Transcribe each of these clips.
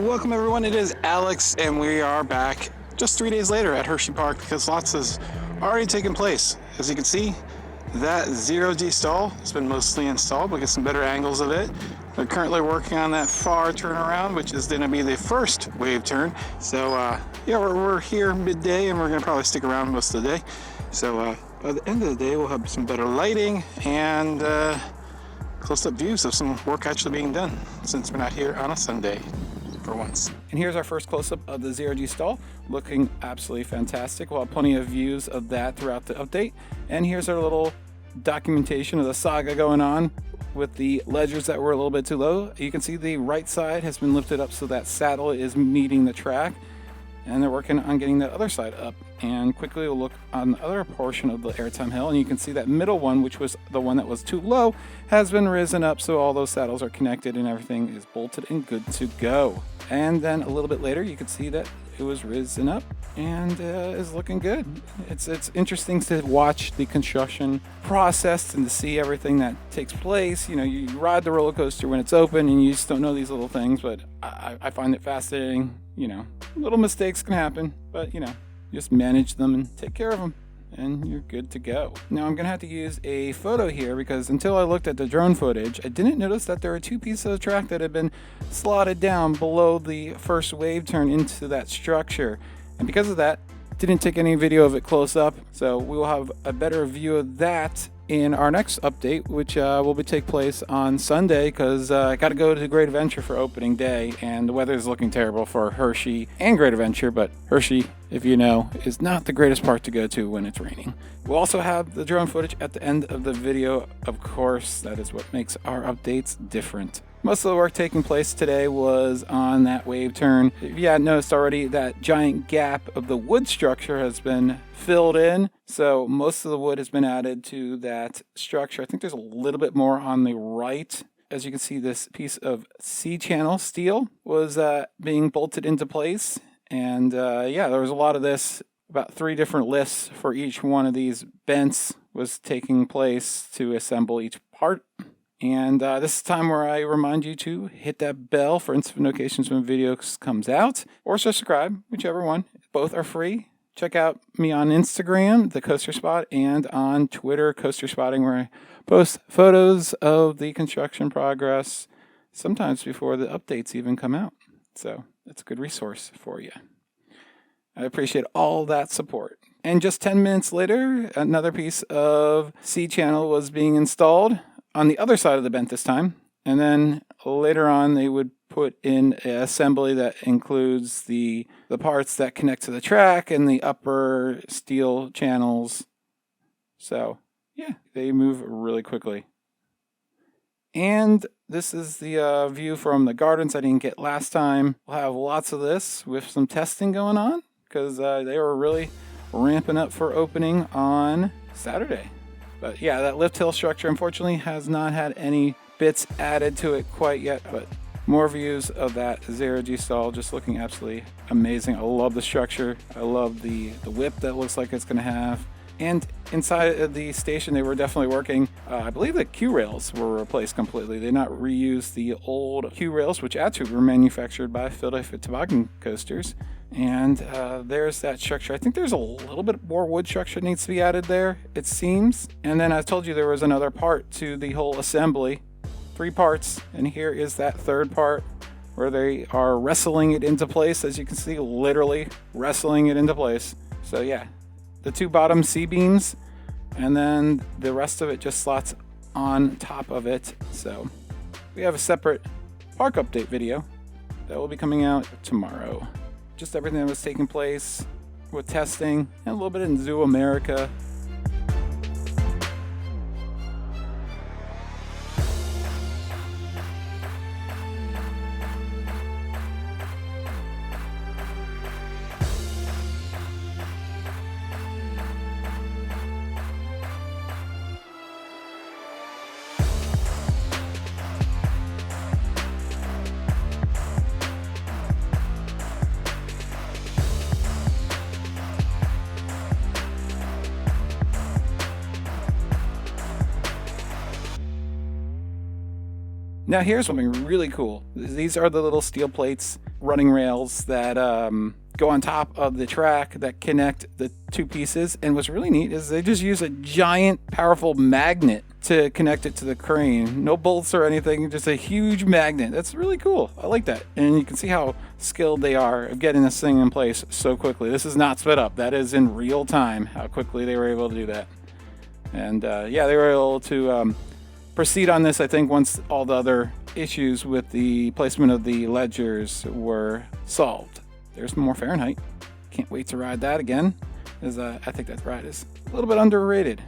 Welcome everyone, it is Alex and we are back just 3 days later at Hersheypark because lots has already taken place. As you can see, that zero-G stall has been mostly installed. We'll get some better angles of it. They're currently working on that far turnaround, which is going to be the first wave turn. So yeah, we're here midday and we're going to probably stick around most of the day. So by the end of the day, we'll have some better lighting and close-up views of some work actually being done since we're not here on a Sunday for once. And here's our first close-up of the zero-G stall, looking absolutely fantastic. We'll have plenty of views of that throughout the update. And here's our little documentation of the saga going on with the ledgers that were a little bit too low. You can see the right side has been lifted up so that saddle is meeting the track, and they're working on getting that other side up. And quickly we'll look on the other portion of the airtime hill, and you can see that middle one, which was the one that was too low, has been risen up, so all those saddles are connected and everything is bolted and good to go. And then a little bit later you can see that it was risen up and is looking good. It's interesting to watch the construction process and to see everything that takes place. You know, you ride the roller coaster when it's open and you just don't know these little things, but I find it fascinating. You know, little mistakes can happen, but you know, just manage them and take care of them and you're good to go. Now I'm gonna have to use a photo here because until I looked at the drone footage, I didn't notice that there were two pieces of track that had been slotted down below the first wave turn into that structure. And because of that, didn't take any video of it close up. So we will have a better view of that in our next update, which will take place on Sunday, because I got to go to Great Adventure for opening day, and the weather is looking terrible for Hershey and Great Adventure, but Hershey, if you know, is not the greatest park to go to when it's raining. We'll also have the drone footage at the end of the video. Of course, that is what makes our updates different. Most of the work taking place today was on that wave turn. If you hadn't noticed already, that giant gap of the wood structure has been filled in. So most of the wood has been added to that structure. I think there's a little bit more on the right. As you can see, this piece of C-channel steel was being bolted into place. And yeah, there was a lot of this. About 3 different lifts for each one of these bents was taking place to assemble each part. And this is the time where I remind you to hit that bell for instant notifications when videos comes out, or subscribe, whichever one. Both are free. Check out me on Instagram, the Coaster Spot, and on Twitter, Coaster Spotting, where I post photos of the construction progress, sometimes before the updates even come out. So that's a good resource for you. I appreciate all that support. And just 10 minutes later, another piece of C-channel was being installed on the other side of the bent this time. And then later on, they would put in an assembly that includes the parts that connect to the track and the upper steel channels. So yeah, they move really quickly. And this is the view from the gardens I didn't get last time. We'll have lots of this with some testing going on because they were really ramping up for opening on Saturday. But yeah, that lift hill structure unfortunately has not had any bits added to it quite yet, but more views of that zero-G stall, just looking absolutely amazing. I love the structure. I love the whip that looks like it's going to have. And inside of the station, they were definitely working. I believe the Q rails were replaced completely. They not reused the old Q rails, which actually were manufactured by Philadelphia Toboggan Coasters. And there's that structure. I think there's a little bit more wood structure needs to be added there, it seems. And then I told you there was another part to the whole assembly. 3 parts, and here is that third part where they are wrestling it into place. As you can see, literally wrestling it into place. So yeah, the 2 bottom C-beams, and then the rest of it just slots on top of it. So we have a separate park update video that will be coming out tomorrow. Just everything that was taking place with testing and a little bit in Zoo America. Now here's something really cool. These are the little steel plates, running rails that go on top of the track that connect the two pieces. And what's really neat is they just use a giant, powerful magnet to connect it to the crane. No bolts or anything, just a huge magnet. That's really cool. I like that. And you can see how skilled they are of getting this thing in place so quickly. This is not sped up. That is in real time how quickly they were able to do that. And yeah, they were able to proceed on this, I think, once all the other issues with the placement of the ledgers were solved. There's more Fahrenheit. Can't wait to ride that again, as I think that ride is a little bit underrated.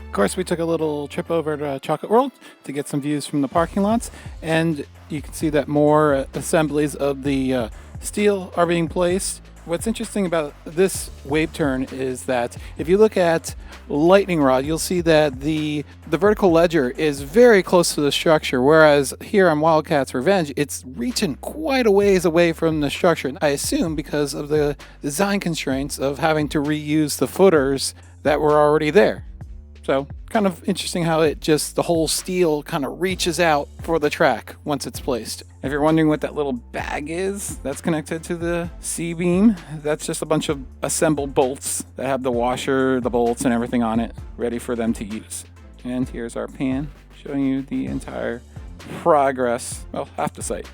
Of course, we took a little trip over to Chocolate World to get some views from the parking lots, and you can see that more assemblies of the steel are being placed. What's interesting about this wave turn is that if you look at lightning rod, you'll see that the vertical ledger is very close to the structure, whereas here on Wildcat's Revenge, it's reaching quite a ways away from the structure. I assume because of the design constraints of having to reuse the footers that were already there. So kind of interesting how the whole steel kind of reaches out for the track once it's placed. If you're wondering what that little bag is that's connected to the C-beam, that's just a bunch of assembled bolts that have the washer, the bolts, and everything on it ready for them to use. And here's our pan showing you the entire progress, well, half the site.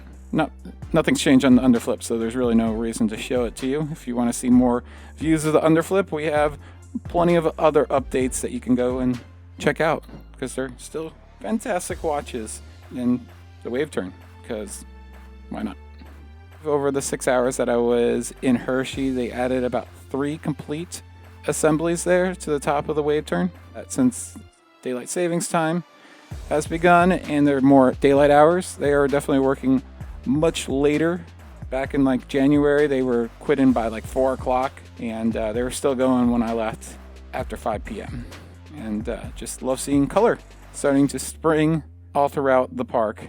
Nothing's changed on the underflip, so there's really no reason to show it to you. If you want to see more views of the underflip, we have plenty of other updates that you can go and check out, because they're still fantastic watches in the wave turn, because why not? Over the 6 hours that I was in Hershey, they added about 3 complete assemblies there to the top of the wave turn. Since daylight savings time has begun and there are more daylight hours, they are definitely working much later. Back in like January, they were quitting by like 4 o'clock, and they were still going when I left after 5 p.m. And just love seeing color starting to spring all throughout the park.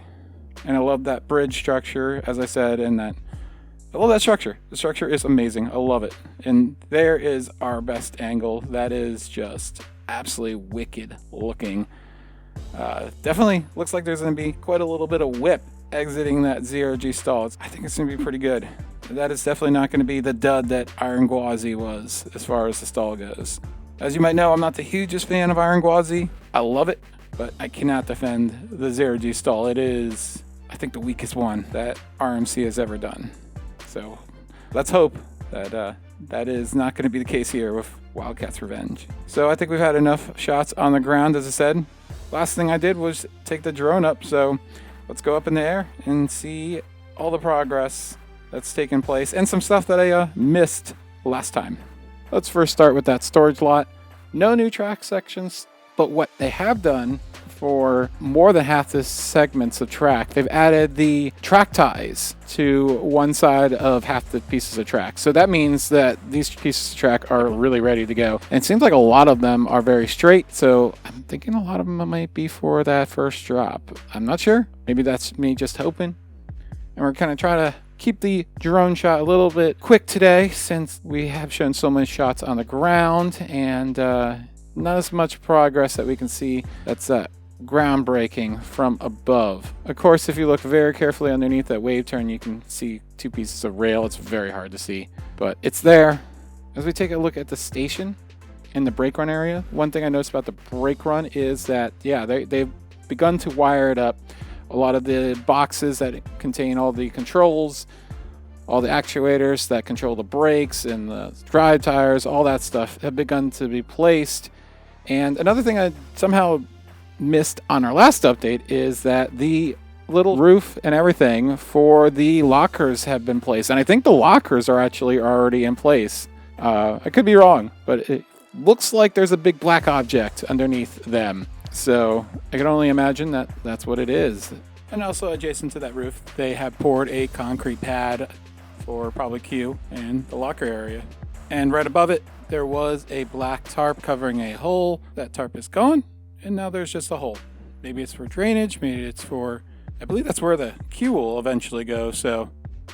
And I love that bridge structure, as I said, and I love that structure. The structure is amazing. I love it. And there is our best angle. That is just absolutely wicked looking. Definitely looks like there's going to be quite a little bit of whip exiting that 0G stall. I think it's going to be pretty good. That is definitely not going to be the dud that Iron Gwazi was as far as the stall goes. As you might know, I'm not the hugest fan of Iron Gwazi. I love it, but I cannot defend the 0G stall. It is, I think, the weakest one that RMC has ever done. So let's hope that that is not going to be the case here with Wildcat's Revenge. So I think we've had enough shots on the ground, as I said. Last thing I did was take the drone up, so let's go up in the air and see all the progress that's taken place and some stuff that I missed last time. Let's first start with that storage lot. No new track sections, but what they have done for more than half the segments of track, they've added the track ties to one side of half the pieces of track. So that means that these pieces of track are really ready to go. And it seems like a lot of them are very straight, so I'm thinking a lot of them might be for that first drop. I'm not sure. Maybe that's me just hoping. And we're kind of trying to keep the drone shot a little bit quick today, since we have shown so many shots on the ground and not as much progress that we can see that's groundbreaking from above. Of course, if you look very carefully underneath that wave turn, you can see 2 pieces of rail. It's very hard to see, but it's there. As we take a look at the station in the brake run area, one thing I noticed about the brake run is that, yeah, they've begun to wire it up. A lot of the boxes that contain all the controls, all the actuators that control the brakes and the drive tires, all that stuff have begun to be placed. And another thing I somehow missed on our last update is that the little roof and everything for the lockers have been placed. And I think the lockers are actually already in place. I could be wrong, but it looks like there's a big black object underneath them. So I can only imagine that that's what it is. And also adjacent to that roof, they have poured a concrete pad for probably Q and the locker area. And right above it, there was a black tarp covering a hole. That tarp is gone, and now there's just a hole. Maybe it's for drainage, maybe it's for, I believe that's where the Q will eventually go. So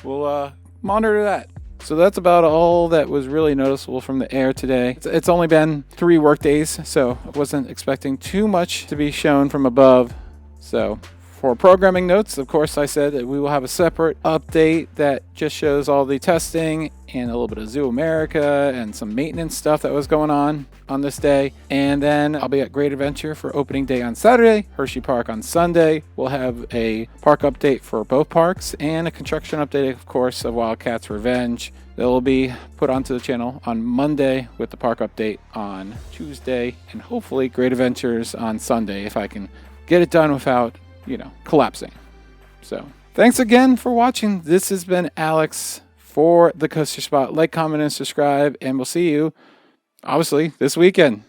we'll monitor that. So that's about all that was really noticeable from the air today. It's only been 3 work days, so I wasn't expecting too much to be shown from above. So for programming notes, of course, I said that we will have a separate update that just shows all the testing and a little bit of Zoo America and some maintenance stuff that was going on this day. And then I'll be at Great Adventure for opening day on Saturday, Hersheypark on Sunday. We'll have a park update for both parks and a construction update, of course, of Wildcat's Revenge. That will be put onto the channel on Monday with the park update on Tuesday, and hopefully Great Adventures on Sunday if I can get it done without, collapsing. So thanks again for watching. This has been Alex for the Coaster Spot. Like, comment, and subscribe, and we'll see you, obviously, this weekend.